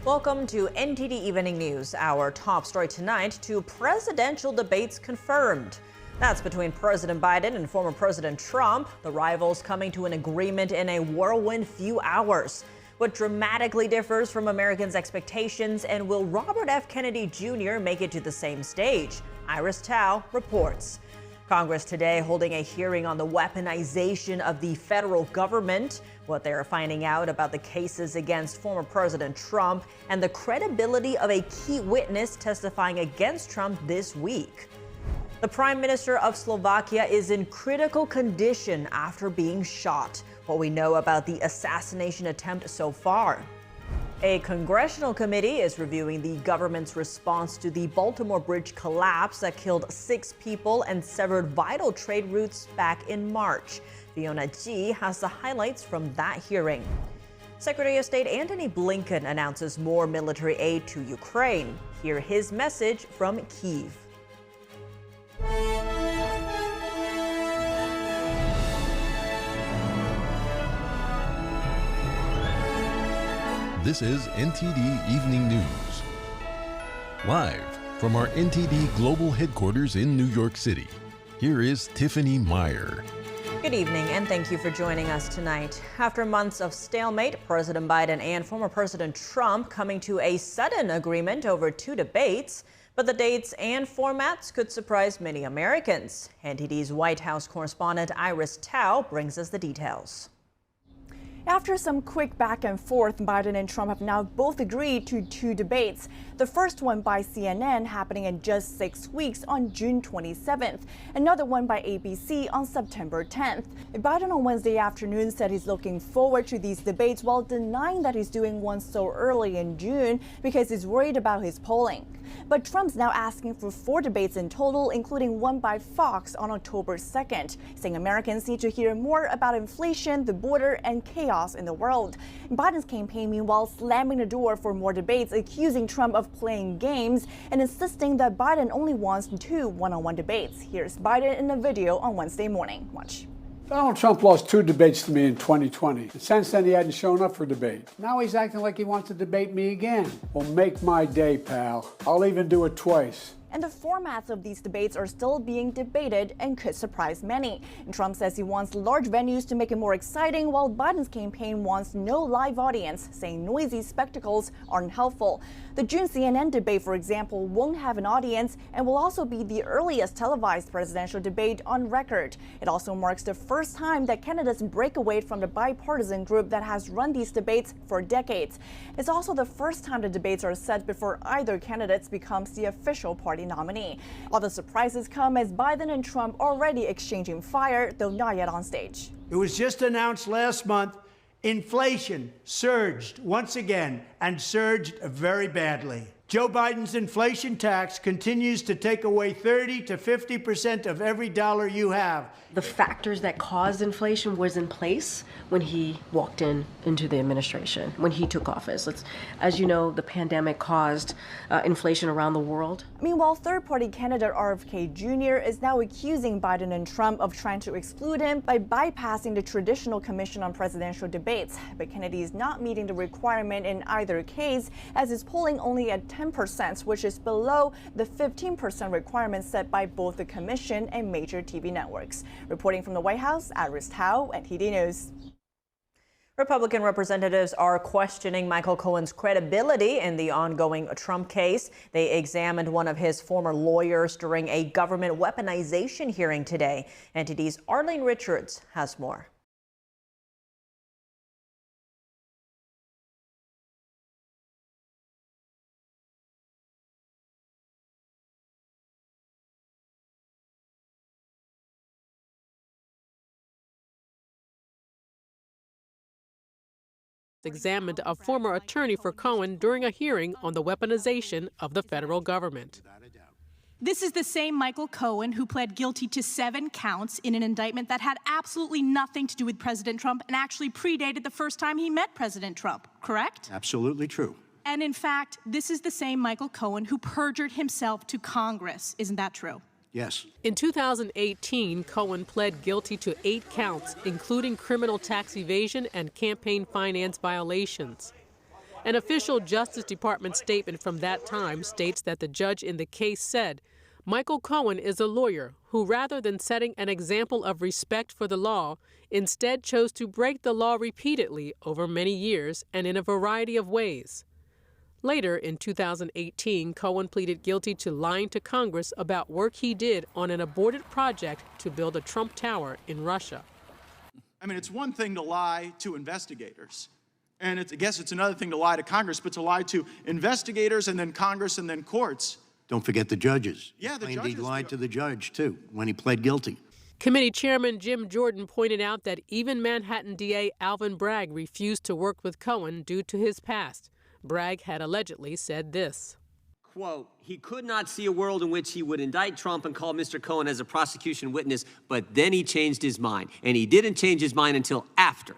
Welcome to NTD Evening News. Our top story tonight, 2 presidential debates confirmed. That's between President Biden and former President Trump, the rivals coming to an agreement in a whirlwind few hours. What dramatically differs from Americans' expectations, and will Robert F. Kennedy Jr. make it to the same stage? Iris Tao reports. Congress today holding a hearing on the weaponization of the federal government, what they are finding out about the cases against former President Trump, and the credibility of a key witness testifying against Trump this week. The Prime Minister of Slovakia is in critical condition after being shot. What we know about the assassination attempt so far. A congressional committee is reviewing the government's response to the Baltimore Bridge collapse that killed 6 people and severed vital trade routes back in March. Fiona G has the highlights from that hearing. Secretary of State Antony Blinken announces more military aid to Ukraine. Hear his message from Kyiv. This is NTD Evening News. Live from our NTD Global Headquarters in New York City, here is Tiffany Meyer. Good evening, and thank you for joining us tonight. After months of stalemate, President Biden and former President Trump coming to a sudden agreement over 2 debates. But the dates and formats could surprise many Americans. NTD's White House correspondent Iris Tao brings us the details. After some quick back and forth, Biden and Trump have now both agreed to 2 debates. The first one by CNN happening in just 6 weeks on June 27th. Another one by ABC on September 10th. Biden on Wednesday afternoon said he's looking forward to these debates while denying that he's doing one so early in June because he's worried about his polling. But Trump's now asking for 4 debates in total, including one by Fox on October 2nd, saying Americans need to hear more about inflation, the border, and chaos in the world. Biden's campaign, meanwhile, slamming the door for more debates, accusing Trump of playing games and insisting that Biden only wants 2 one-on-one debates. Here's Biden in a video on Wednesday morning. Watch. Donald Trump lost 2 debates to me in 2020. And since then, he hadn't shown up for debate. Now he's acting like he wants to debate me again. Well, make my day, pal. I'll even do it twice. And the formats of these debates are still being debated and could surprise many. And Trump says he wants large venues to make it more exciting, while Biden's campaign wants no live audience, saying noisy spectacles aren't helpful. The June CNN debate, for example, won't have an audience and will also be the earliest televised presidential debate on record. It also marks the first time that candidates break away from the bipartisan group that has run these debates for decades. It's also the first time the debates are set before either candidate becomes the official party nominee. All the surprises come as Biden and Trump already exchanging fire, though not yet on stage. It was just announced last month, inflation surged once again and surged very badly. Joe Biden's inflation tax continues to take away 30 to 50% of every dollar you have. The factors that caused inflation was in place when he walked into the administration, when he took office. As you know, the pandemic caused inflation around the world. Meanwhile, third-party candidate RFK Jr. is now accusing Biden and Trump of trying to exclude him by bypassing the traditional Commission on Presidential Debates. But Kennedy is not meeting the requirement in either case, as his polling only at 10%, which is below the 15% requirement set by both the Commission and major TV networks. Reporting from the White House, Iris Tao, NTD News. Republican representatives are questioning Michael Cohen's credibility in the ongoing Trump case. They examined one of his former lawyers during a government weaponization hearing today. NTD's Arlene Richards has more. Examined a former attorney for Cohen during a hearing on the weaponization of the federal government. This is the same Michael Cohen who pled guilty to 7 counts in an indictment that had absolutely nothing to do with President Trump and actually predated the first time he met President Trump, correct? Absolutely true. And in fact, this is the same Michael Cohen who perjured himself to Congress. Isn't that true? Yes. In 2018, Cohen pled guilty to 8 counts, including criminal tax evasion and campaign finance violations. An official Justice Department statement from that time states that the judge in the case said, Michael Cohen is a lawyer who, rather than setting an example of respect for the law, instead chose to break the law repeatedly over many years and in a variety of ways. Later, in 2018, Cohen pleaded guilty to lying to Congress about work he did on an aborted project to build a Trump Tower in Russia. I mean, it's one thing to lie to investigators, and I guess it's another thing to lie to Congress, but to lie to investigators and then Congress and then courts. Don't forget the judges. Yeah, the judges. judges. He lied to the judge, too, when he pled guilty. Committee Chairman Jim Jordan pointed out that even Manhattan DA Alvin Bragg refused to work with Cohen due to his past. Bragg had allegedly said this. Quote, he could not see a world in which he would indict Trump and call Mr. Cohen as a prosecution witness, but then he changed his mind. And he didn't change his mind until after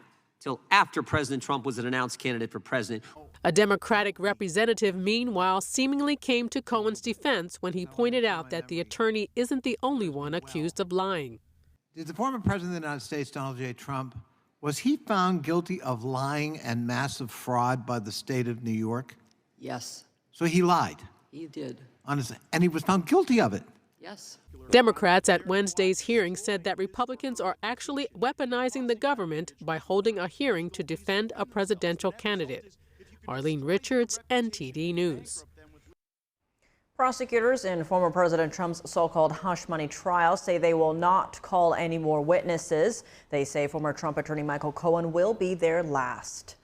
President Trump was an announced candidate for president. A Democratic representative, meanwhile, seemingly came to Cohen's defense when he pointed out that the attorney isn't the only one accused of lying. Did the former president of the United States, Donald J. Trump, was he found guilty of lying and massive fraud by the state of New York? Yes. So he lied? He did. Honestly, and he was found guilty of it? Yes. Democrats at Wednesday's hearing said that Republicans are actually weaponizing the government by holding a hearing to defend a presidential candidate. Arlene Richards, NTD News. Prosecutors in former President Trump's so-called hush money trial say they will not call any more witnesses. They say former Trump attorney Michael Cohen will be their last.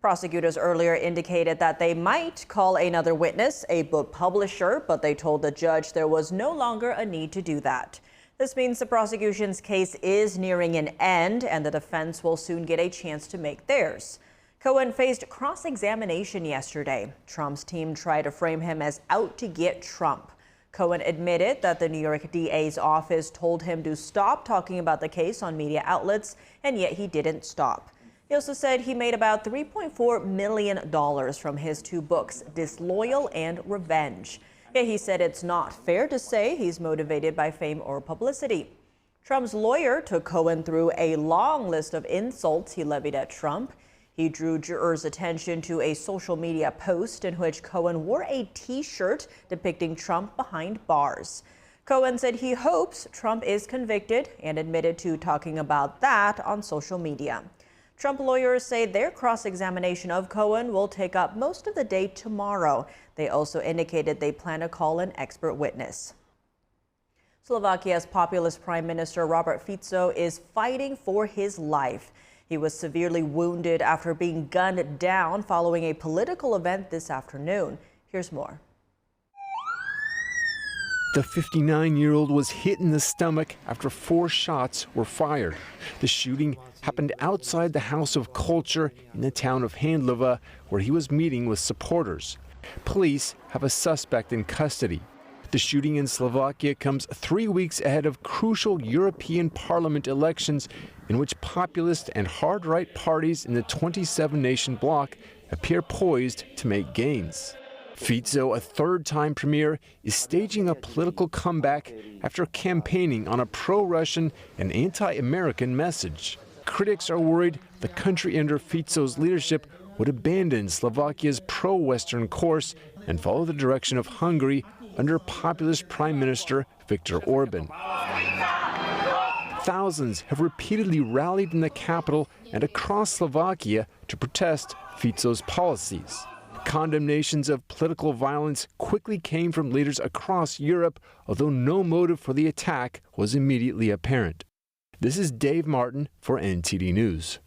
Prosecutors earlier indicated that they might call another witness, a book publisher, but they told the judge there was no longer a need to do that. This means the prosecution's case is nearing an end and the defense will soon get a chance to make theirs. Cohen faced cross-examination yesterday. Trump's team tried to frame him as out to get Trump. Cohen admitted that the New York DA's office told him to stop talking about the case on media outlets, and yet he didn't stop. He also said he made about $3.4 million from his two books, Disloyal and Revenge. Yet he said it's not fair to say he's motivated by fame or publicity. Trump's lawyer took Cohen through a long list of insults he levied at Trump. He drew jurors' attention to a social media post in which Cohen wore a T-shirt depicting Trump behind bars. Cohen said he hopes Trump is convicted and admitted to talking about that on social media. Trump lawyers say their cross-examination of Cohen will take up most of the day tomorrow. They also indicated they plan to call an expert witness. Slovakia's populist Prime Minister Robert Fico is fighting for his life. He was severely wounded after being gunned down following a political event this afternoon. Here's more. The 59-year-old was hit in the stomach after 4 shots were fired. The shooting happened outside the House of Culture in the town of Handlova, where he was meeting with supporters. Police have a suspect in custody. The shooting in Slovakia comes 3 weeks ahead of crucial European Parliament elections in which populist and hard-right parties in the 27-nation bloc appear poised to make gains. Fico, a third-time premier, is staging a political comeback after campaigning on a pro-Russian and anti-American message. Critics are worried the country under Fico's leadership would abandon Slovakia's pro-Western course and follow the direction of Hungary under populist Prime Minister Viktor Orban. Thousands have repeatedly rallied in the capital and across Slovakia to protest Fico's policies. Condemnations of political violence quickly came from leaders across Europe, although no motive for the attack was immediately apparent. This is Dave Martin for NTD News.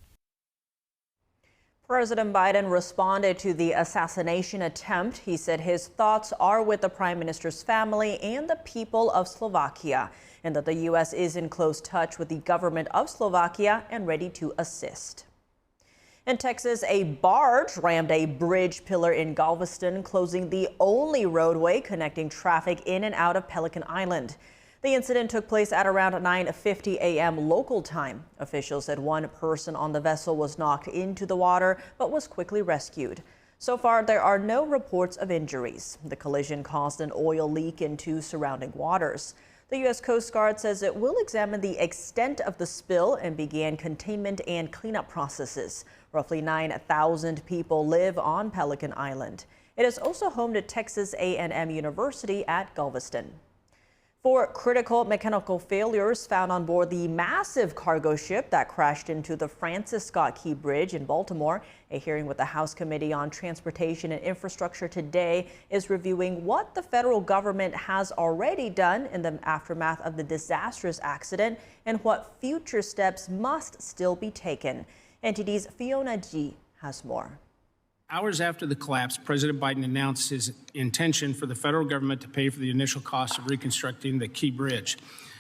President Biden responded to the assassination attempt. He said his thoughts are with the Prime Minister's family and the people of Slovakia, and that the U.S. is in close touch with the government of Slovakia and ready to assist. In Texas, a barge rammed a bridge pillar in Galveston, closing the only roadway connecting traffic in and out of Pelican Island. The incident took place at around 9:50 a.m. local time. Officials said one person on the vessel was knocked into the water but was quickly rescued. So far, there are no reports of injuries. The collision caused an oil leak into surrounding waters. The U.S. Coast Guard says it will examine the extent of the spill and began containment and cleanup processes. Roughly 9,000 people live on Pelican Island. It is also home to Texas A&M University at Galveston. 4 critical mechanical failures found on board the massive cargo ship that crashed into the Francis Scott Key Bridge in Baltimore. A hearing with the House Committee on Transportation and Infrastructure today is reviewing what the federal government has already done in the aftermath of the disastrous accident and what future steps must still be taken. NTD's Fiona G has more. Hours after the collapse, President Biden announced his intention for the federal government to pay for the initial cost of reconstructing the Key Bridge.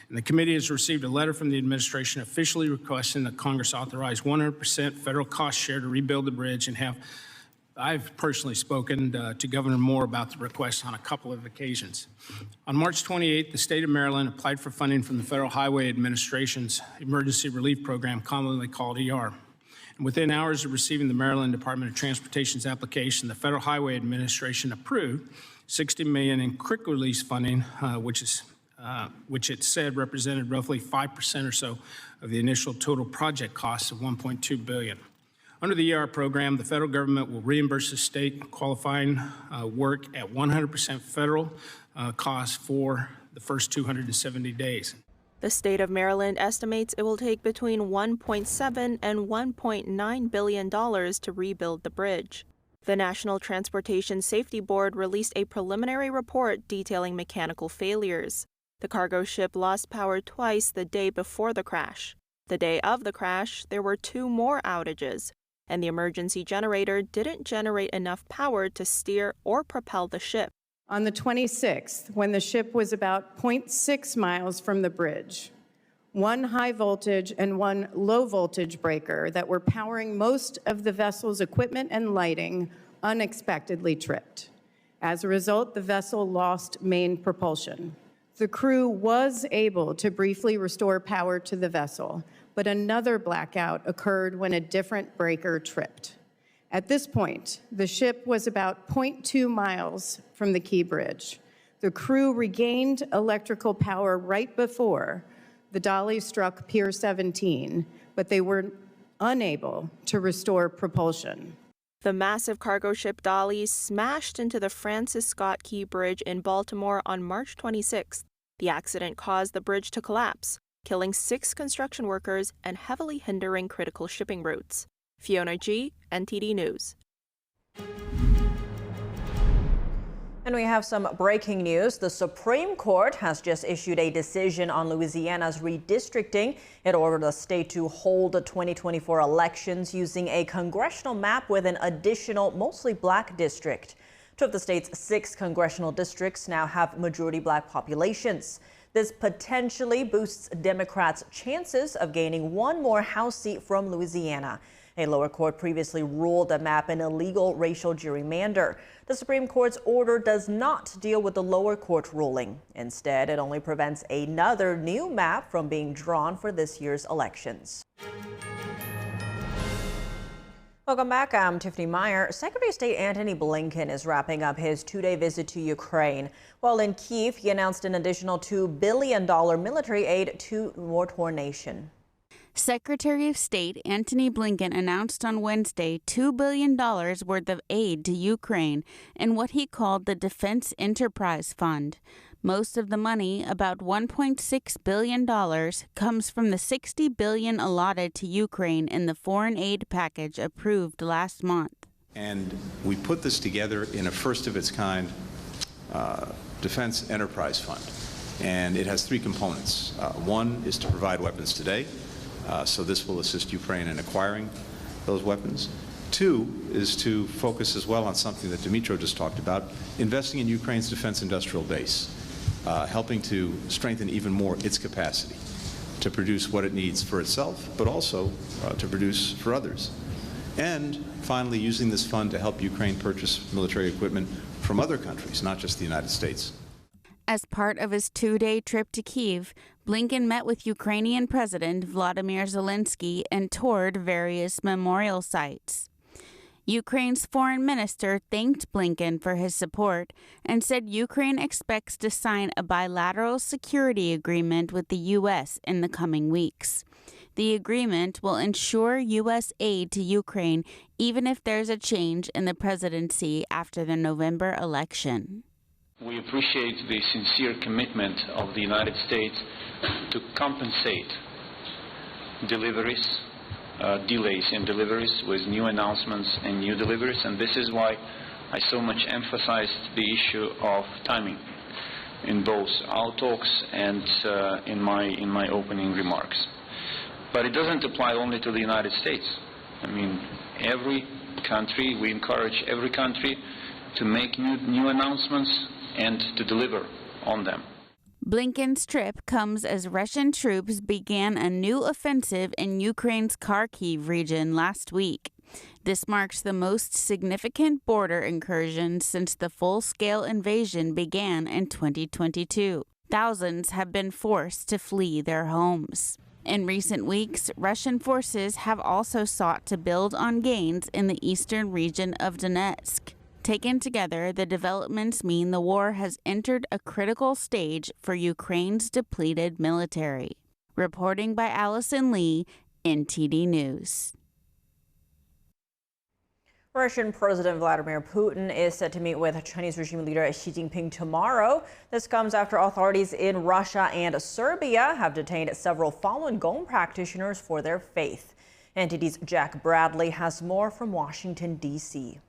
And the committee has received a letter from the administration officially requesting that Congress authorize 100% federal cost share to rebuild the bridge, and I've personally spoken to Governor Moore about the request on a couple of occasions. On March 28th, the state of Maryland applied for funding from the Federal Highway Administration's Emergency Relief Program, commonly called ER. And within hours of receiving the Maryland Department of Transportation's application, the Federal Highway Administration approved $60 million in quick release funding, which it said represented roughly 5% or so of the initial total project costs of $1.2 billion. Under the ER program, the federal government will reimburse the state qualifying work at 100% federal cost for the first 270 days. The state of Maryland estimates it will take between $1.7 and $1.9 billion to rebuild the bridge. The National Transportation Safety Board released a preliminary report detailing mechanical failures. The cargo ship lost power twice the day before the crash. The day of the crash, there were 2 more outages, and the emergency generator didn't generate enough power to steer or propel the ship. On the 26th, when the ship was about 0.6 miles from the bridge, 1 high voltage and 1 low voltage breaker that were powering most of the vessel's equipment and lighting unexpectedly tripped. As a result, the vessel lost main propulsion. The crew was able to briefly restore power to the vessel, but another blackout occurred when a different breaker tripped. At this point, the ship was about 0.2 miles from the Key Bridge. The crew regained electrical power right before the dolly struck Pier 17, but they were unable to restore propulsion. The massive cargo ship dolly smashed into the Francis Scott Key Bridge in Baltimore on March 26th. The accident caused the bridge to collapse, killing 6 construction workers and heavily hindering critical shipping routes. Fiona G, NTD News. And we have some breaking news. The Supreme Court has just issued a decision on Louisiana's redistricting. It ordered the state to hold the 2024 elections using a congressional map with an additional mostly black district. 2 of the state's 6 congressional districts now have majority black populations. This potentially boosts Democrats' chances of gaining 1 more House seat from Louisiana. A lower court previously ruled the map an illegal racial gerrymander. The Supreme Court's order does not deal with the lower court ruling. Instead, it only prevents another new map from being drawn for this year's elections. Welcome back. I'm Tiffany Meyer. Secretary of State Antony Blinken is wrapping up his 2-day visit to Ukraine. While in Kyiv, he announced an additional $2 billion military aid to the war-torn nation. Secretary of State Antony Blinken announced on Wednesday $2 billion worth of aid to Ukraine in what he called the Defense Enterprise Fund. Most of the money, about $1.6 billion, comes from the $60 billion allotted to Ukraine in the foreign aid package approved last month. And we put this together in a first-of-its-kind Defense Enterprise Fund. And it has 3 components. One is to provide weapons today. So this will assist Ukraine in acquiring those weapons. 2 is to focus as well on something that Dmytro just talked about, investing in Ukraine's defense industrial base, helping to strengthen even more its capacity to produce what it needs for itself, but also to produce for others. And finally, using this fund to help Ukraine purchase military equipment from other countries, not just the United States. As part of his 2-day trip to Kyiv, Blinken met with Ukrainian President Volodymyr Zelensky and toured various memorial sites. Ukraine's foreign minister thanked Blinken for his support and said Ukraine expects to sign a bilateral security agreement with the U.S. in the coming weeks. The agreement will ensure U.S. aid to Ukraine even if there's a change in the presidency after the November election. We appreciate the sincere commitment of the United States to compensate deliveries, delays in deliveries with new announcements and new deliveries, and this is why I so much emphasized the issue of timing in both our talks and in my opening remarks. But it doesn't apply only to the United States. I mean, every country, we encourage every country to make new announcements and to deliver on them. Blinken's trip comes as Russian troops began a new offensive in Ukraine's Kharkiv region last week. This marks the most significant border incursion since the full-scale invasion began in 2022. Thousands have been forced to flee their homes. In recent weeks, Russian forces have also sought to build on gains in the eastern region of Donetsk. Taken together, the developments mean the war has entered a critical stage for Ukraine's depleted military. Reporting by Allison Lee, NTD News. Russian President Vladimir Putin is set to meet with Chinese regime leader Xi Jinping tomorrow. This comes after authorities in Russia and Serbia have detained several Falun Gong practitioners for their faith. NTD's Jack Bradley has more from Washington, D.C.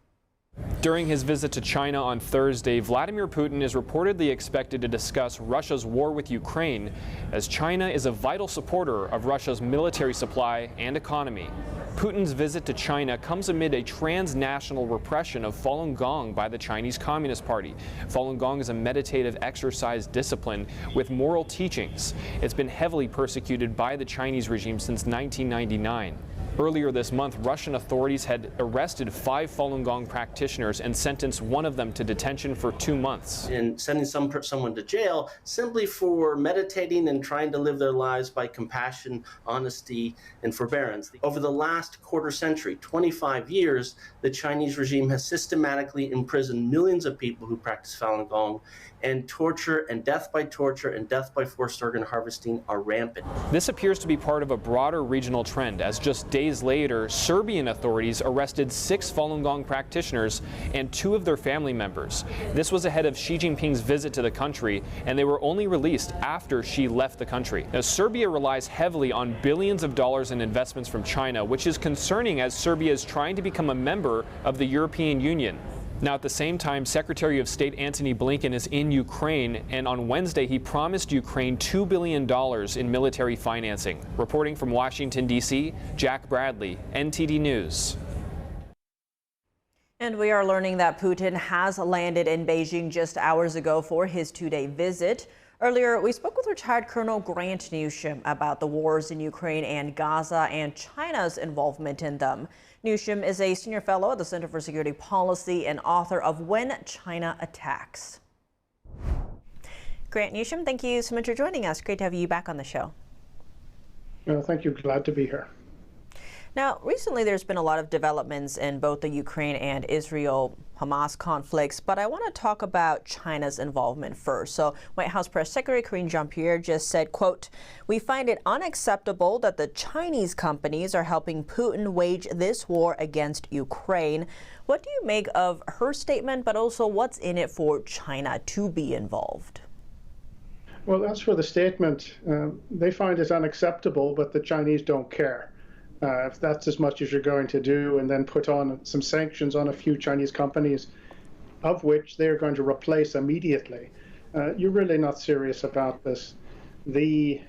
During his visit to China on Thursday, Vladimir Putin is reportedly expected to discuss Russia's war with Ukraine, as China is a vital supporter of Russia's military supply and economy. Putin's visit to China comes amid a transnational repression of Falun Gong by the Chinese Communist Party. Falun Gong is a meditative exercise discipline with moral teachings. It's been heavily persecuted by the Chinese regime since 1999. Earlier this month, Russian authorities had arrested 5 Falun Gong practitioners and sentenced one of them to detention for 2 months. And sending someone to jail simply for meditating and trying to live their lives by compassion, honesty, and forbearance. Over the last quarter century, 25 years, the Chinese regime has systematically imprisoned millions of people who practice Falun Gong, and torture and death by torture and death by forced organ harvesting are rampant. This appears to be part of a broader regional trend, as just days later, Serbian authorities arrested 6 Falun Gong practitioners and 2 of their family members. This was ahead of Xi Jinping's visit to the country, and they were only released after Xi left the country. Now, Serbia relies heavily on billions of dollars in investments from China, which is concerning as Serbia is trying to become a member of the European Union. Now, at the same time, Secretary of State Antony Blinken is in Ukraine, and on Wednesday he promised Ukraine $2 billion in military financing. Reporting from Washington, D.C., Jack Bradley, NTD News. And we are learning that Putin has landed in Beijing just hours ago for his 2-day visit. Earlier, we spoke with retired Colonel Grant Newsham about the wars in Ukraine and Gaza and China's involvement in them. Newsham is a senior fellow at the Center for Security Policy and author of When China Attacks. Grant Newsham, thank you so much for joining us. Great to have you back on the show. Thank you. Glad to be here. Now, recently there's been a lot of developments in both the Ukraine and Israel-Hamas conflicts, but I want to talk about China's involvement first. So White House Press Secretary Karine Jean-Pierre just said, quote, "We find it unacceptable that the Chinese companies are helping Putin wage this war against Ukraine." What do you make of her statement, but also what's in it for China to be involved? Well, as for the statement, they find it unacceptable, but the Chinese don't care. If that's as much as you're going to do, and then put on some sanctions on a few Chinese companies, of which they're going to replace immediately, you're really not serious about this. The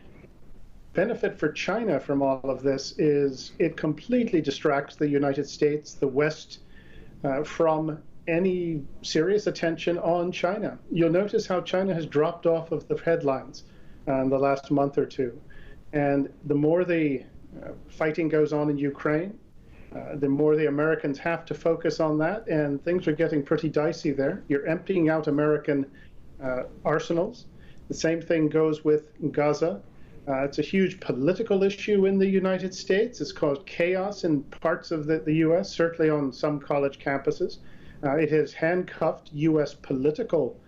benefit for China from all of this is it completely distracts the United States, the West, from any serious attention on China. You'll notice how China has dropped off of the headlines in the last month or two. And the more the fighting goes on in Ukraine, the more the Americans have to focus on that, and things are getting pretty dicey there. You're emptying out American arsenals. The same thing goes with Gaza. It's a huge political issue in the United States. It's caused chaos in parts of the U.S., certainly on some college campuses. It has handcuffed U.S. political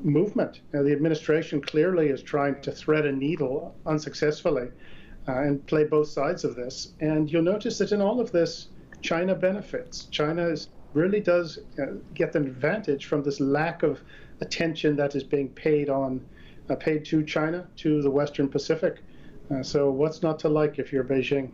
movement. The administration clearly is trying to thread a needle unsuccessfully and play both sides of this. And you'll notice that in all of this, China benefits. China really does get an advantage from this lack of attention that is being paid to China, to the Western Pacific. So what's not to like if you're Beijing?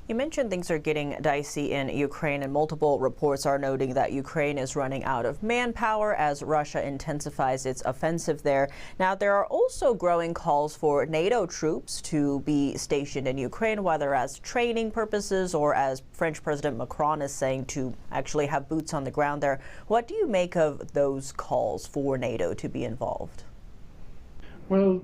You mentioned things are getting dicey in Ukraine, and multiple reports are noting that Ukraine is running out of manpower as Russia intensifies its offensive there. Now, there are also growing calls for NATO troops to be stationed in Ukraine, whether as training purposes or, as French President Macron is saying, to actually have boots on the ground there. What do you make of those calls for NATO to be involved? Well,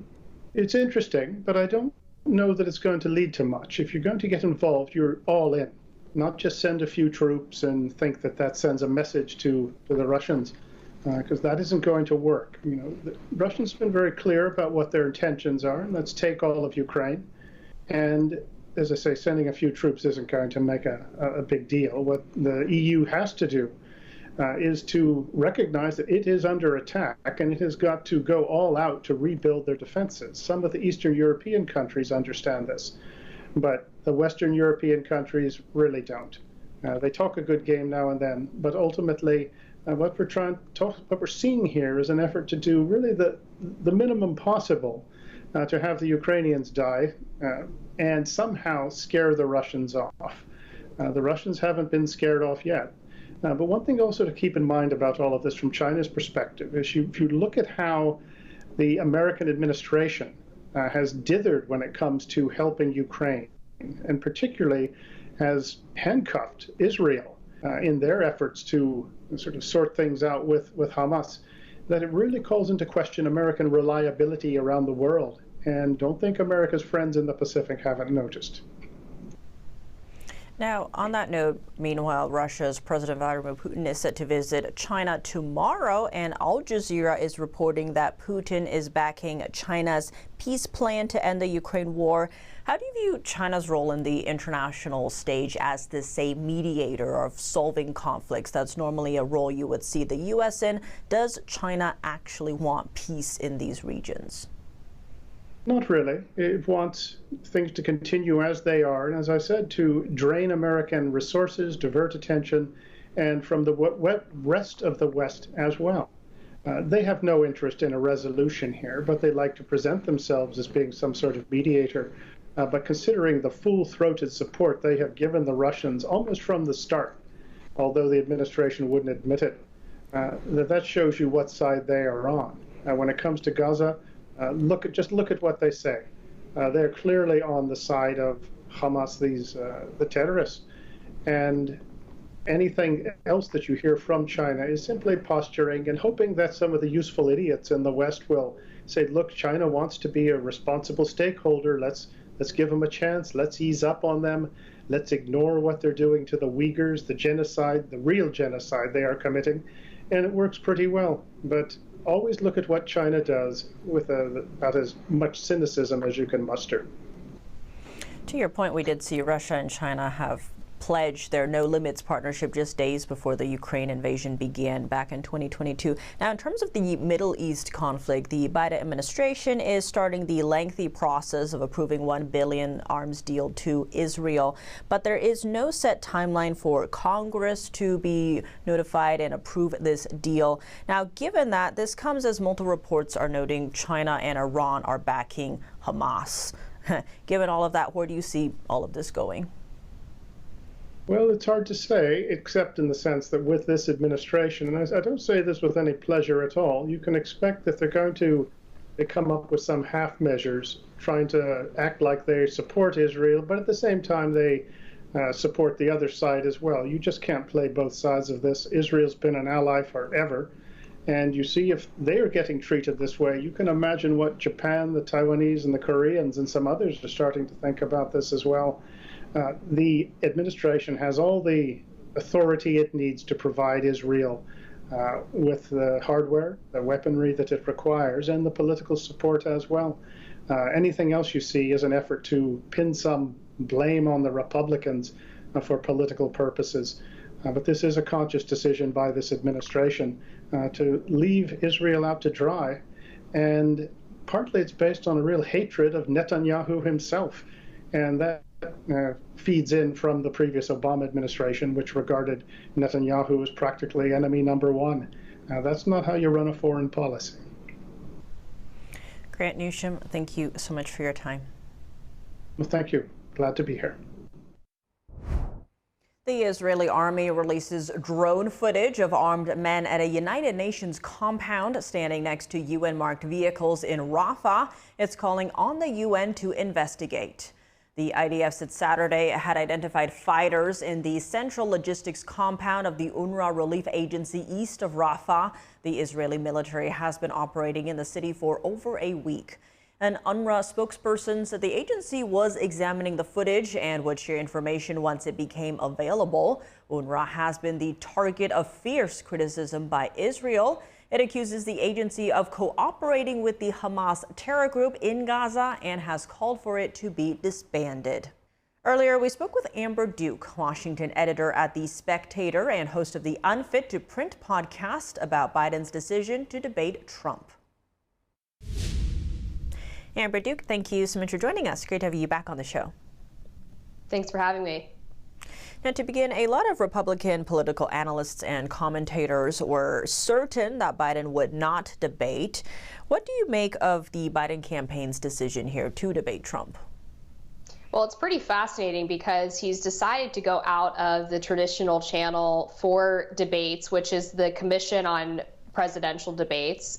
it's interesting, but I don't know that it's going to lead to much. If you're going to get involved, you're all in, not just send a few troops and think that that sends a message to the Russians, because that isn't going to work. You know, the Russians have been very clear about what their intentions are. Let's take all of Ukraine. And as I say, sending a few troops isn't going to make a big deal. What the EU has to do is to recognize that it is under attack, and it has got to go all out to rebuild their defenses. Some of the Eastern European countries understand this, but the Western European countries really don't. They talk a good game now and then, but ultimately what we're seeing here is an effort to do really the minimum possible to have the Ukrainians die and somehow scare the Russians off. The Russians haven't been scared off yet. But one thing also to keep in mind about all of this from China's perspective is if you look at how the American administration has dithered when it comes to helping Ukraine, and particularly has handcuffed Israel in their efforts to sort of sort things out with Hamas, that it really calls into question American reliability around the world. And don't think America's friends in the Pacific haven't noticed. Now, on that note, meanwhile, Russia's President Vladimir Putin is set to visit China tomorrow, and Al Jazeera is reporting that Putin is backing China's peace plan to end the Ukraine war. How do you view China's role in the international stage as this, say, mediator of solving conflicts? That's normally a role you would see the U.S. in. Does China actually want peace in these regions? Not really. It wants things to continue as they are, and as I said, to drain American resources, divert attention, and from the rest of the West as well. They have no interest in a resolution here, but they like to present themselves as being some sort of mediator. But considering the full-throated support they have given the Russians almost from the start, although the administration wouldn't admit it, that shows you what side they are on. When it comes to Gaza, just look at what they say. They're clearly on the side of Hamas, the terrorists, and anything else that you hear from China is simply posturing and hoping that some of the useful idiots in the West will say, "Look, China wants to be a responsible stakeholder. Let's give them a chance. Let's ease up on them. Let's ignore what they're doing to the Uyghurs, the genocide, the real genocide they are committing," and it works pretty well. But always look at what China does with about as much cynicism as you can muster. To your point, we did see Russia and China have pledged their no limits partnership just days before the Ukraine invasion began back in 2022. Now, in terms of the Middle East conflict, the Biden administration is starting the lengthy process of approving $1 billion arms deal to Israel, but there is no set timeline for Congress to be notified and approve this deal. Now, given that, this comes as multiple reports are noting China and Iran are backing Hamas. Given all of that, where do you see all of this going? Well, it's hard to say, except in the sense that with this administration, and I don't say this with any pleasure at all, you can expect that they're going to come up with some half measures, trying to act like they support Israel, but at the same time they support the other side as well. You just can't play both sides of this. Israel's been an ally forever, and you see if they are getting treated this way, you can imagine what Japan, the Taiwanese, and the Koreans, and some others are starting to think about this as well. The administration has all the authority it needs to provide Israel with the hardware, the weaponry that it requires, and the political support as well. Anything else you see is an effort to pin some blame on the Republicans for political purposes. But this is a conscious decision by this administration to leave Israel out to dry. And partly it's based on a real hatred of Netanyahu himself. And that feeds in from the previous Obama administration, which regarded Netanyahu as practically enemy number one. That's not how you run a foreign policy. Grant Newsham, thank you so much for your time. Well, thank you. Glad to be here. The Israeli army releases drone footage of armed men at a United Nations compound standing next to UN-marked vehicles in Rafah. It's calling on the UN to investigate. The IDF said Saturday it had identified fighters in the central logistics compound of the UNRWA relief agency east of Rafah. The Israeli military has been operating in the city for over a week. An UNRWA spokesperson said the agency was examining the footage and would share information once it became available. UNRWA has been the target of fierce criticism by Israel. It accuses the agency of cooperating with the Hamas terror group in Gaza and has called for it to be disbanded. Earlier, we spoke with Amber Duke, Washington editor at The Spectator and host of the Unfit to Print podcast about Biden's decision to debate Trump. Amber Duke, thank you so much for joining us. Great to have you back on the show. Thanks for having me. Now, to begin, a lot of Republican political analysts and commentators were certain that Biden would not debate. What do you make of the Biden campaign's decision here to debate Trump? Well, it's pretty fascinating because he's decided to go out of the traditional channel for debates, which is the Commission on Presidential Debates.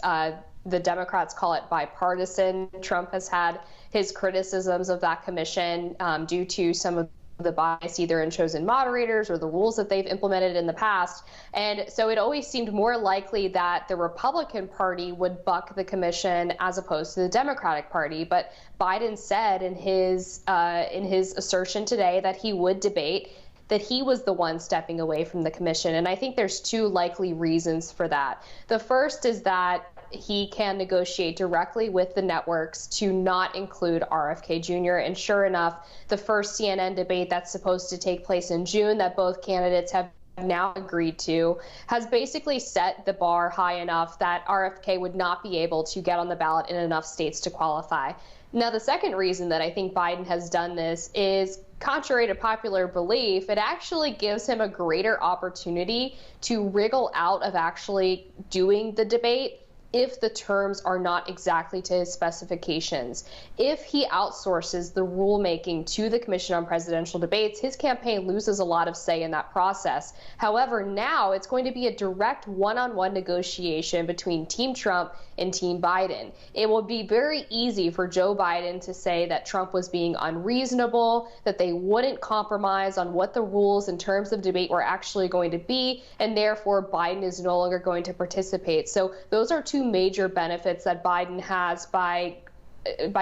The Democrats call it bipartisan. Trump has had his criticisms of that commission due to some of the bias either in chosen moderators or the rules that they've implemented in the past. And so it always seemed more likely that the Republican Party would buck the commission as opposed to the Democratic Party. But Biden said in his assertion today that he would debate, that he was the one stepping away from the commission. And I think there's two likely reasons for that. The first is that he can negotiate directly with the networks to not include RFK Jr. And sure enough, the first CNN debate that's supposed to take place in June that both candidates have now agreed to has basically set the bar high enough that RFK would not be able to get on the ballot in enough states to qualify. Now, the second reason that I think Biden has done this is, contrary to popular belief, it actually gives him a greater opportunity to wriggle out of actually doing the debate if the terms are not exactly to his specifications. If he outsources the rulemaking to the Commission on Presidential Debates, his campaign loses a lot of say in that process. However, now it's going to be a direct one-on-one negotiation between Team Trump and Team Biden. It will be very easy for Joe Biden to say that Trump was being unreasonable, that they wouldn't compromise on what the rules in terms of debate were actually going to be, and therefore Biden is no longer going to participate. So those are two major benefits that Biden has by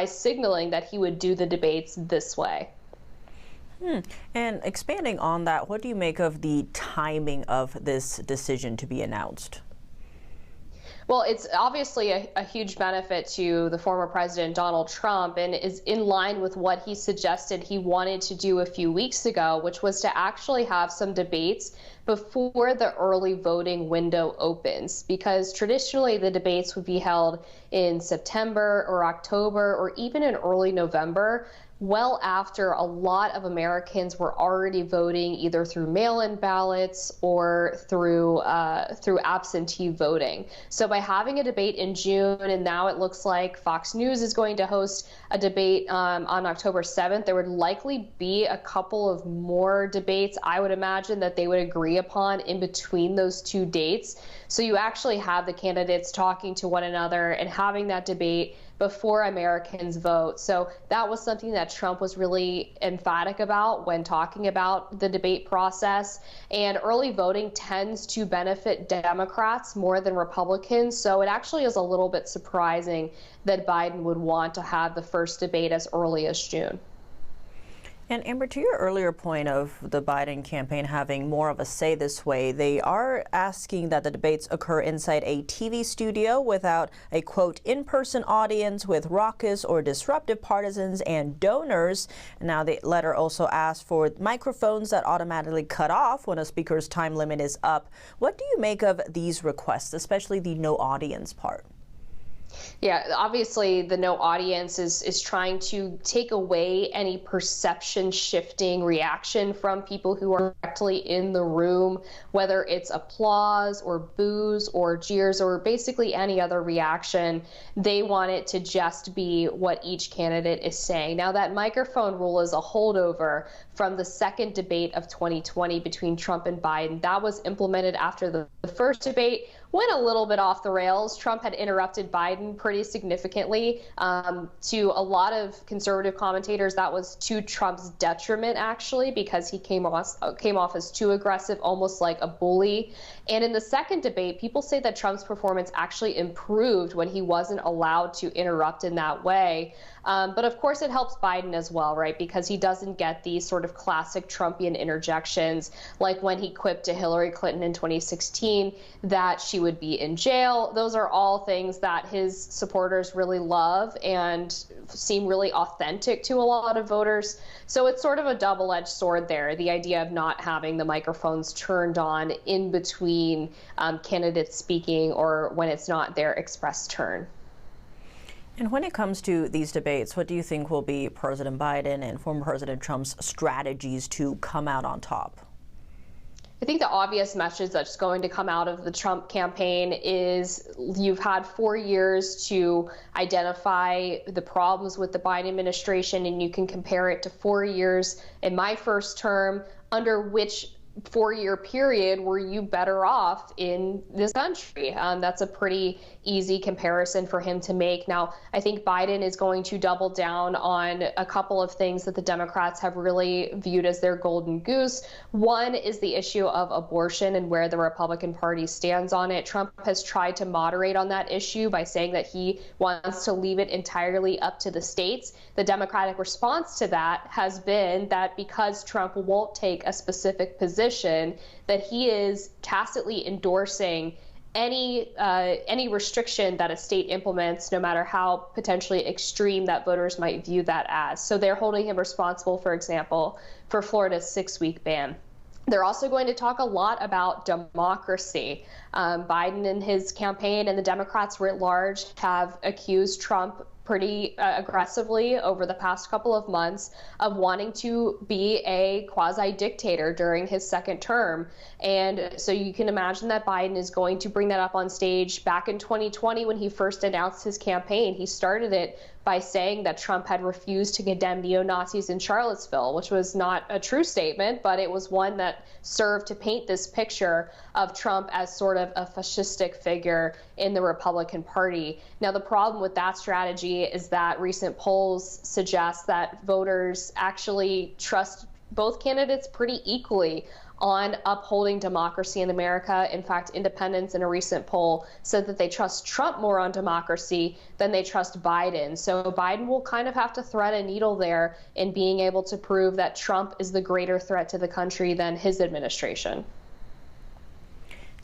signaling that he would do the debates this way. And expanding on that, what do you make of the timing of this decision to be announced? Well, it's obviously a huge benefit to the former president, Donald Trump, and is in line with what he suggested he wanted to do a few weeks ago, which was to actually have some debates before the early voting window opens, because traditionally the debates would be held in September or October or even in early November, well after a lot of Americans were already voting either through mail-in ballots or through absentee voting. So by having a debate in June, and now it looks like Fox News is going to host a debate on October 7th, there would likely be a couple of more debates, I would imagine, that they would agree upon in between those two dates. So you actually have the candidates talking to one another and having that debate before Americans vote. So that was something that Trump was really emphatic about when talking about the debate process. And early voting tends to benefit Democrats more than Republicans. So it actually is a little bit surprising that Biden would want to have the first debate as early as June. And Amber, to your earlier point of the Biden campaign having more of a say this way, they are asking that the debates occur inside a TV studio without a, quote, in-person audience with raucous or disruptive partisans and donors. Now, the letter also asks for microphones that automatically cut off when a speaker's time limit is up. What do you make of these requests, especially the no audience part? Yeah, obviously the no audience is trying to take away any perception shifting reaction from people who are directly in the room, whether it's applause or boos or jeers or basically any other reaction. They want it to just be what each candidate is saying. Now, that microphone rule is a holdover from the second debate of 2020 between Trump and Biden. That was implemented after the first debate went a little bit off the rails. Trump had interrupted Biden pretty significantly. To a lot of conservative commentators, that was to Trump's detriment, actually, because he came off as too aggressive, almost like a bully. And in the second debate, people say that Trump's performance actually improved when he wasn't allowed to interrupt in that way. But of course, it helps Biden as well, right? Because he doesn't get these sort of classic Trumpian interjections, like when he quipped to Hillary Clinton in 2016 that she would be in jail. Those are all things that his supporters really love and seem really authentic to a lot of voters. So it's sort of a double-edged sword there, the idea of not having the microphones turned on in between candidates speaking or when it's not their express turn. And when it comes to these debates, what do you think will be President Biden and former President Trump's strategies to come out on top? I think the obvious message that's going to come out of the Trump campaign is you've had 4 years to identify the problems with the Biden administration, and you can compare it to 4 years in my first term, under which 4-year period were you better off in this country? That's a pretty easy comparison for him to make. Now, I think Biden is going to double down on a couple of things that the Democrats have really viewed as their golden goose. One is the issue of abortion and where the Republican Party stands on it. Trump has tried to moderate on that issue by saying that he wants to leave it entirely up to the states. The Democratic response to that has been that because Trump won't take a specific position, that he is tacitly endorsing any restriction that a state implements, no matter how potentially extreme that voters might view that as. So they're holding him responsible, for example, for Florida's 6-week ban. They're also going to talk a lot about democracy. Biden and his campaign and the Democrats writ large have accused Trump pretty aggressively over the past couple of months of wanting to be a quasi-dictator during his second term. And so you can imagine that Biden is going to bring that up on stage. Back in 2020, when he first announced his campaign, he started it by saying that Trump had refused to condemn neo-Nazis in Charlottesville, which was not a true statement, but it was one that served to paint this picture of Trump as sort of a fascistic figure in the Republican Party. Now, the problem with that strategy is that recent polls suggest that voters actually trust both candidates pretty equally on upholding democracy in America. In fact, independents in a recent poll said that they trust Trump more on democracy than they trust Biden. So Biden will kind of have to thread a needle there in being able to prove that Trump is the greater threat to the country than his administration.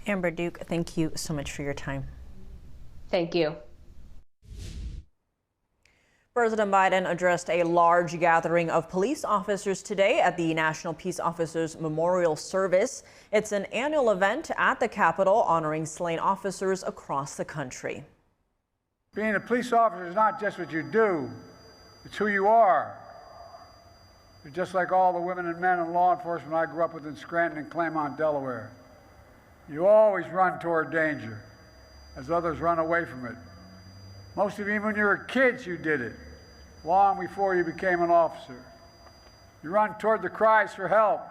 Amber Duke, thank you so much for your time. Thank you. President Biden addressed a large gathering of police officers today at the National Peace Officers Memorial Service. It's an annual event at the Capitol honoring slain officers across the country. Being a police officer is not just what you do, it's who you are. You're just like all the women and men in law enforcement I grew up with in Scranton and Claremont, Delaware. You always run toward danger as others run away from it. Most of you, when you were kids, you did it, long before you became an officer. You run toward the cries for help,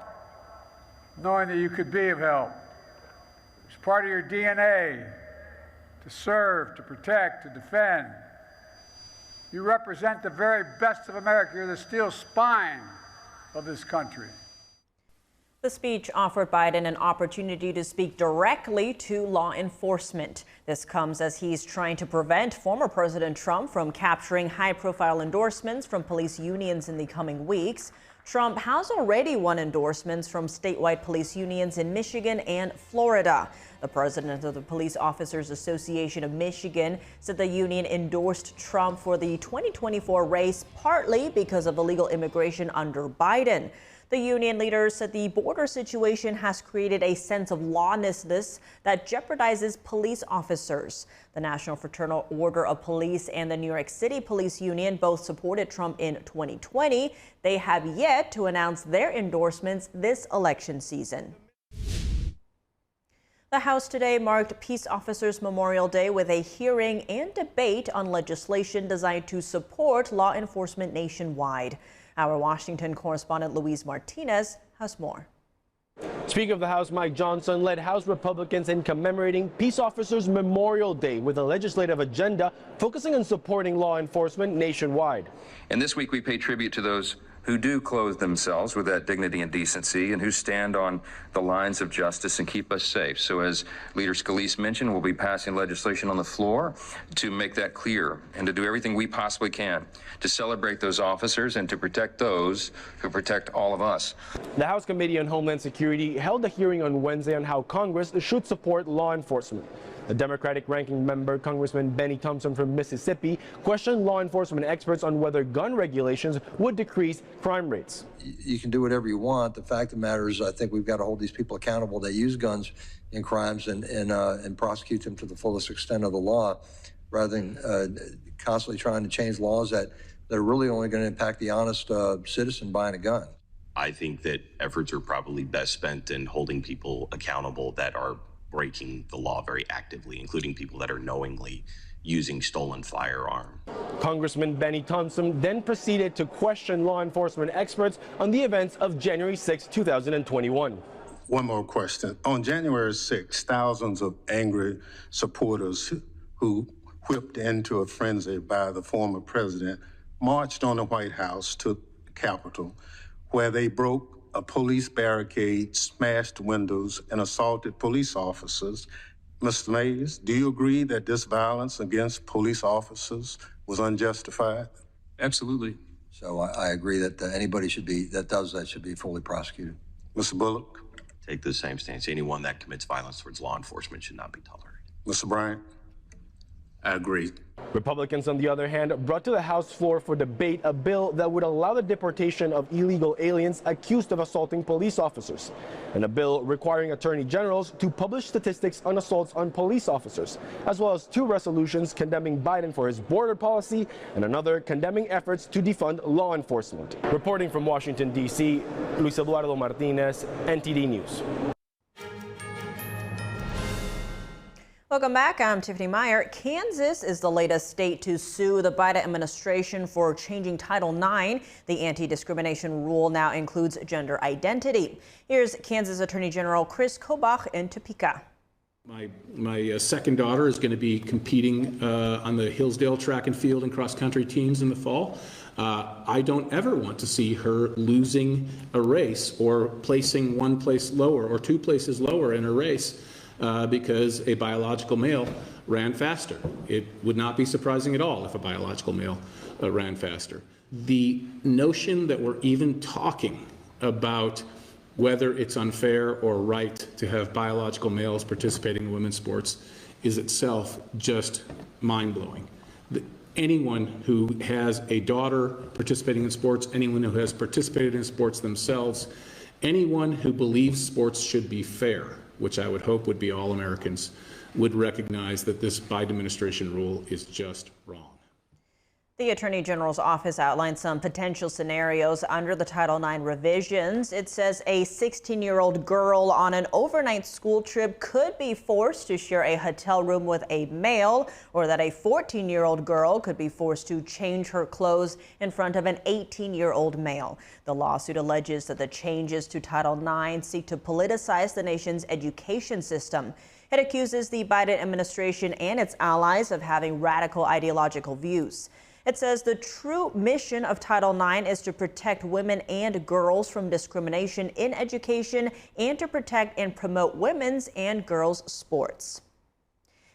knowing that you could be of help. It's part of your DNA to serve, to protect, to defend. You represent the very best of America. You're the steel spine of this country. The speech offered Biden an opportunity to speak directly to law enforcement. This comes as he's trying to prevent former President Trump from capturing high-profile endorsements from police unions in the coming weeks. Trump has already won endorsements from statewide police unions in Michigan and Florida. The president of the Police Officers Association of Michigan said the union endorsed Trump for the 2024 race partly because of illegal immigration under Biden. The union leaders said the border situation has created a sense of lawlessness that jeopardizes police officers. The National Fraternal Order of Police and the New York City Police Union both supported Trump in 2020. They have yet to announce their endorsements this election season. The House today marked Peace Officers Memorial Day with a hearing and debate on legislation designed to support law enforcement nationwide. Our Washington correspondent Luis Martinez has more. Speaker of the House Mike Johnson led House Republicans in commemorating Peace Officers Memorial Day with a legislative agenda focusing on supporting law enforcement nationwide. And this week we pay tribute to those who do clothe themselves with that dignity and decency and who stand on the lines of justice and keep us safe. So as Leader Scalise mentioned, we'll be passing legislation on the floor to make that clear and to do everything we possibly can to celebrate those officers and to protect those who protect all of us. The House Committee on Homeland Security held a hearing on Wednesday on how Congress should support law enforcement. The Democratic ranking member, Congressman Benny Thompson from Mississippi, questioned law enforcement experts on whether gun regulations would decrease crime rates. You can do whatever you want. The fact of the matter is, I think we've got to hold these people accountable that use guns in crimes and prosecute them to the fullest extent of the law, rather than constantly trying to change laws that are really only going to impact the honest citizen buying a gun. I think that efforts are probably best spent in holding people accountable that are breaking the law very actively, including people that are knowingly using stolen firearm. Congressman Benny Thompson then proceeded to question law enforcement experts on the events of January 6, 2021. One more question. On January 6, thousands of angry supporters who whipped into a frenzy by the former president marched on the White House to the Capitol, where they broke a police barricade, smashed windows, and assaulted police officers. Mr. Mays, do you agree that this violence against police officers was unjustified? Absolutely. So I agree that anybody that does that should be fully prosecuted. Mr. Bullock? Take the same stance. Anyone that commits violence towards law enforcement should not be tolerated. Mr. Bryant? I agree. Republicans, on the other hand, brought to the House floor for debate a bill that would allow the deportation of illegal aliens accused of assaulting police officers, and a bill requiring attorney generals to publish statistics on assaults on police officers, as well as two resolutions condemning Biden for his border policy and another condemning efforts to defund law enforcement. Reporting from Washington, D.C., Luis Eduardo Martinez, NTD News. Welcome back. I'm Tiffany Meyer. Kansas is the latest state to sue the Biden administration for changing Title IX. The anti-discrimination rule now includes gender identity. Here's Kansas Attorney General Chris Kobach in Topeka. My second daughter is going to be competing on the Hillsdale track and field and cross-country teams in the fall. I don't ever want to see her losing a race or placing one place lower or two places lower in a race because a biological male ran faster. It would not be surprising at all if a biological male ran faster. The notion that we're even talking about whether it's unfair or right to have biological males participating in women's sports is itself just mind-blowing. Anyone who has a daughter participating in sports, anyone who has participated in sports themselves, anyone who believes sports should be fair, which I would hope would be all Americans, would recognize that this Biden administration rule is just wrong. The Attorney General's office outlined some potential scenarios under the Title IX revisions. It says a 16-year-old girl on an overnight school trip could be forced to share a hotel room with a male, or that a 14-year-old girl could be forced to change her clothes in front of an 18-year-old male. The lawsuit alleges that the changes to Title IX seek to politicize the nation's education system. It accuses the Biden administration and its allies of having radical ideological views. It says the true mission of Title IX is to protect women and girls from discrimination in education and to protect and promote women's and girls' sports.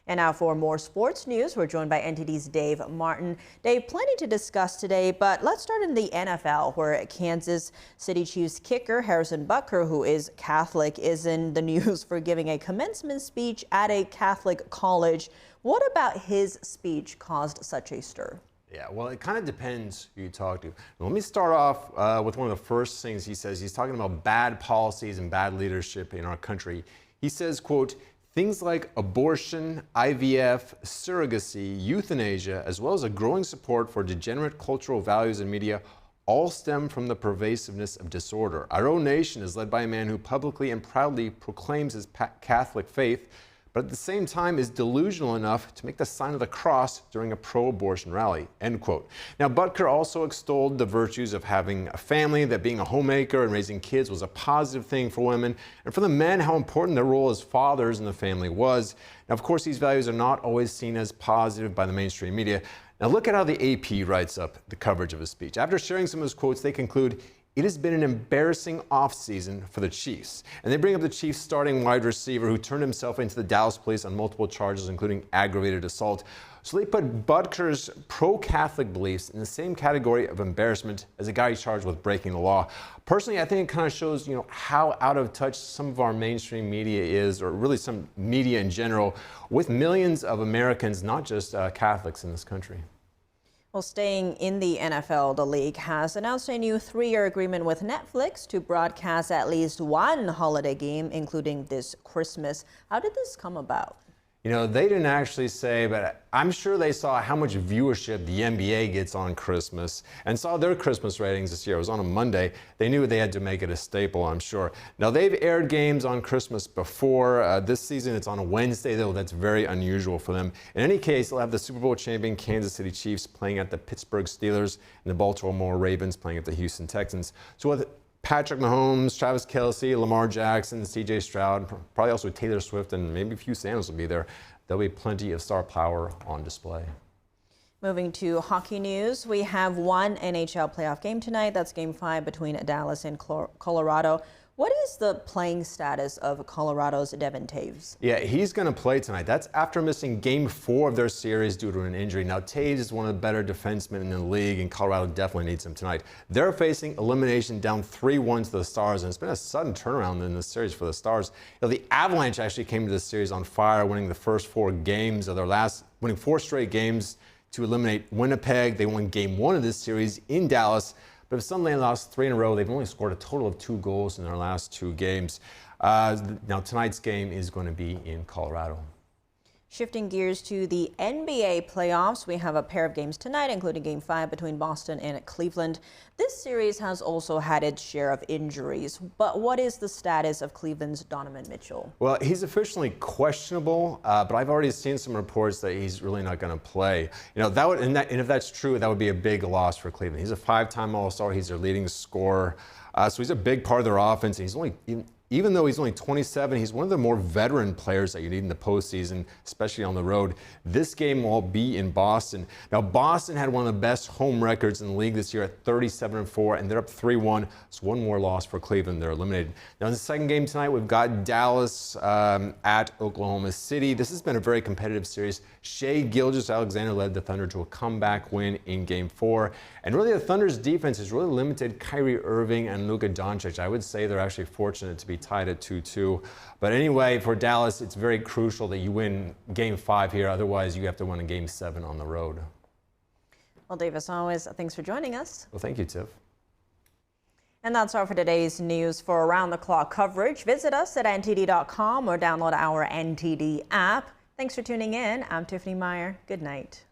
And now for more sports news, we're joined by NTD's Dave Martin. Dave, plenty to discuss today, but let's start in the NFL, where Kansas City Chiefs kicker Harrison Butker, who is Catholic, is in the news for giving a commencement speech at a Catholic college. What about his speech caused such a stir? Yeah, well, it kind of depends who you talk to. Let me start off with one of the first things he says. He's talking about bad policies and bad leadership in our country. He says, quote, things like abortion, IVF, surrogacy, euthanasia, as well as a growing support for degenerate cultural values in media all stem from the pervasiveness of disorder. Our own nation is led by a man who publicly and proudly proclaims his Catholic faith, but at the same time is delusional enough to make the sign of the cross during a pro-abortion rally, end quote. Now, Butker also extolled the virtues of having a family, that being a homemaker and raising kids was a positive thing for women, and for the men, how important their role as fathers in the family was. Now, of course, these values are not always seen as positive by the mainstream media. Now, look at how the AP writes up the coverage of his speech. After sharing some of his quotes, they conclude, it has been an embarrassing offseason for the Chiefs. And they bring up the Chiefs' starting wide receiver who turned himself into the Dallas police on multiple charges, including aggravated assault. So they put Butker's pro-Catholic beliefs in the same category of embarrassment as a guy charged with breaking the law. Personally, I think it kind of shows, how out of touch some of our mainstream media is, or really some media in general, with millions of Americans, not just Catholics in this country. Well, staying in the NFL, the league has announced a new 3-year agreement with Netflix to broadcast at least one holiday game, including this Christmas. How did this come about? They didn't actually say, but I'm sure they saw how much viewership the NBA gets on Christmas and saw their Christmas ratings this year. It was on a Monday. They knew they had to make it a staple, I'm sure. Now, they've aired games on Christmas before. This season, it's on a Wednesday, though. That's very unusual for them. In any case, they'll have the Super Bowl champion Kansas City Chiefs playing at the Pittsburgh Steelers and the Baltimore Ravens playing at the Houston Texans. So with Patrick Mahomes, Travis Kelce, Lamar Jackson, C.J. Stroud, probably also Taylor Swift, and maybe a few Sandals will be there. There'll be plenty of star power on display. Moving to hockey news, we have one NHL playoff game tonight. That's Game 5 between Dallas and Colorado. What is the playing status of Colorado's Devin Taves? Yeah, he's going to play tonight. That's after missing Game 4 of their series due to an injury. Now, Taves is one of the better defensemen in the league, and Colorado definitely needs him tonight. They're facing elimination down 3-1 to the Stars, and it's been a sudden turnaround in this series for the Stars. The Avalanche actually came to this series on fire, winning the first 4 games of their winning 4 straight games to eliminate Winnipeg. They won Game 1 of this series in Dallas. But if Sunday lost 3 in a row, they've only scored a total of 2 goals in their last 2 games. Now, tonight's game is going to be in Colorado. Shifting gears to the NBA playoffs, we have a pair of games tonight, including Game 5 between Boston and Cleveland. This series has also had its share of injuries. But what is the status of Cleveland's Donovan Mitchell? Well, he's officially questionable, but I've already seen some reports that he's really not going to play. And if that's true, that would be a big loss for Cleveland. He's a 5-time All-Star. He's their leading scorer. So he's a big part of their offense. He's even though he's only 27, he's one of the more veteran players that you need in the postseason, especially on the road. This game will be in Boston. Now, Boston had one of the best home records in the league this year at 37-4, and they're up 3-1. It's one more loss for Cleveland. They're eliminated. Now, in the second game tonight, we've got Dallas at Oklahoma City. This has been a very competitive series. Shai Gilgeous-Alexander led the Thunder to a comeback win in Game 4. And really, the Thunder's defense has really limited Kyrie Irving and Luka Doncic. I would say they're actually fortunate to be tied at 2-2. But anyway, for Dallas, it's very crucial that you win Game 5 here. Otherwise, you have to win a Game 7 on the road. Well, Dave, as always, thanks for joining us. Well, thank you, Tiff. And that's all for today's news. For around-the-clock coverage, visit us at ntd.com or download our NTD app. Thanks for tuning in. I'm Tiffany Meyer. Good night.